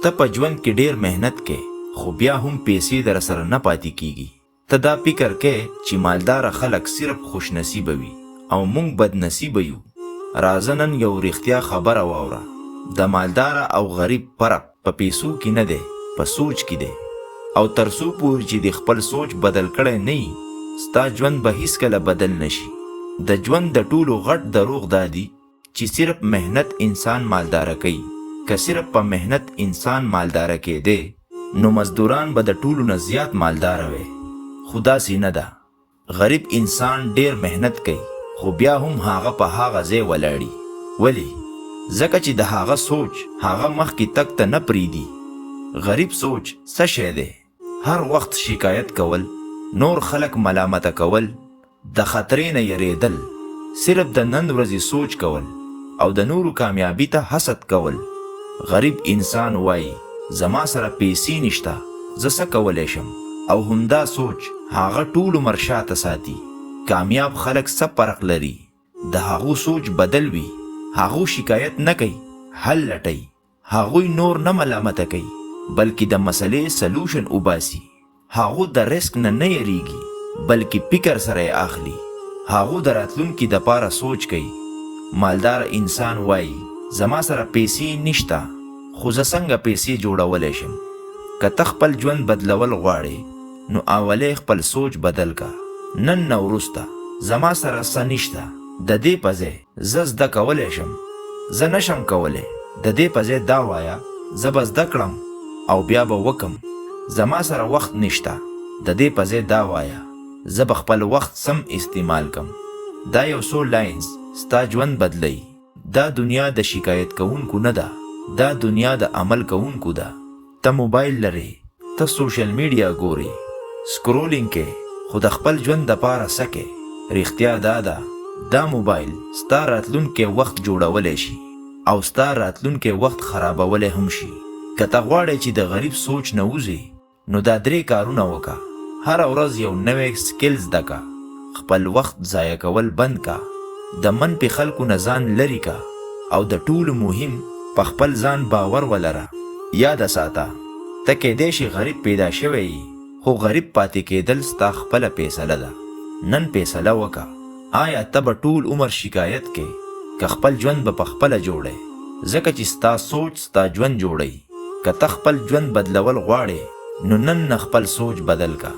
ته په ژوند کې ډیر مهنت کې خو بیا هم پیسې در سره نه پاتې کیږي. ته دا فکر کې چې مالدار خلک صرف خوش نصیب وي او مونږ بد نصیب یو. راځه نن یو رښتیا خبره واوره. د مالدار او غریب فرق په پیسو کې نه دی، په سوچ کې دی. او تر څو پورې چې د خپل سوچ بدل کړی نه وي، ستا ژوند به هیڅکله بدل نشي. د ژوند د ټولو غټ دروغ دا دی چې صرف مهنت انسان مالداره کوي. که صرف په مهنت انسان مالداره کېدی نو مزدوران به د ټولو نه زیات مالداره وي. خو داسې نه ده. غریب انسان ډیر مهنت کوي خو بیا هم هغه په هغه ځای ولاړي. ولې؟ ځکه چې د هغه سوچ هغه مخکې تګ ته نه پریږدي. غریب سوچ څه شی دی؟ هر وخت شکایت کول، نور خلک ملامته کول، د خطرې نه یریدل، صرف د نن ورځې سوچ کول او د نورو کامیابی ته حسد کول. غریب انسان وایي زما سره پیسې نشته، زه څه کولی شم؟ او همدا سوچ هغه ټول عمر شاته ساتي. کامیاب خلک څه فرق لري؟ د هغو سوچ بدل وي. هغو شکایت نه کوي، حل لټوي. هغوی نور نه ملامته کوي بلکې د مسلې سلوشن وباسي. هغو د رسک نه نه یریږي بلکې فکر سره یې اخلي. هغو د راتلونکي دپاره سوچ کوي. مالدار انسان وایي زما سره پیسې نشته خو زه څنګه پیسې جوړولی شم؟ که ته خپل ژوند بدلول غواړې نو اولی خپل سوچ بدل کا. نن نه وروسته زما سره څه نشته، د دې په ځای زه زده کولی شم. زه نشم کولی، د دې په ځای دا وایه زه به زده کړم او بیا به وکم. زما سره وخت نشته، د دې په ځای دا وایه زه به خپل وخت سم استعمال کم. دا یو څو لاینز ستا ژوند بدلی. دا دنیا د شکایت کوونکو نه ده، دا دنیا د عمل کوونکو ده. ته موبایل لرې، ته سوشل میډیا ګورې، سکرولینګ کې، خو د خپل ژوند دپاره څه کې؟ رښتیا دا ده دا موبایل ستا راتلونکی وخت جوړولی شي او ستا راتلونکی وخت خرابولی هم شي. که ته غواړې چې د غریب سوچ نه وځې نو دا 3 کارونه وکړه. هره ورځ یو نوی سکل زده که. خپل وخت ضایع کول بند کا. د منفي خلکو نه ځان لرې کا او د ټولو مهم په خپل ځان باور ولره. یاد ساته ته کیدای شي غریب پیدا شوی خو غریب پاتې کېدل ستا خپله فیصله ده. نن فیصله وکړه. آیا ته به ټول عمر شکایت کې که خپل ژوند به په خپله جوړی؟ ځکه چې ستا سوچ ستا ژوند جوړی. که ته خپل ژوند بدلول غواړې نو نن نه خپل سوچ بدل کا.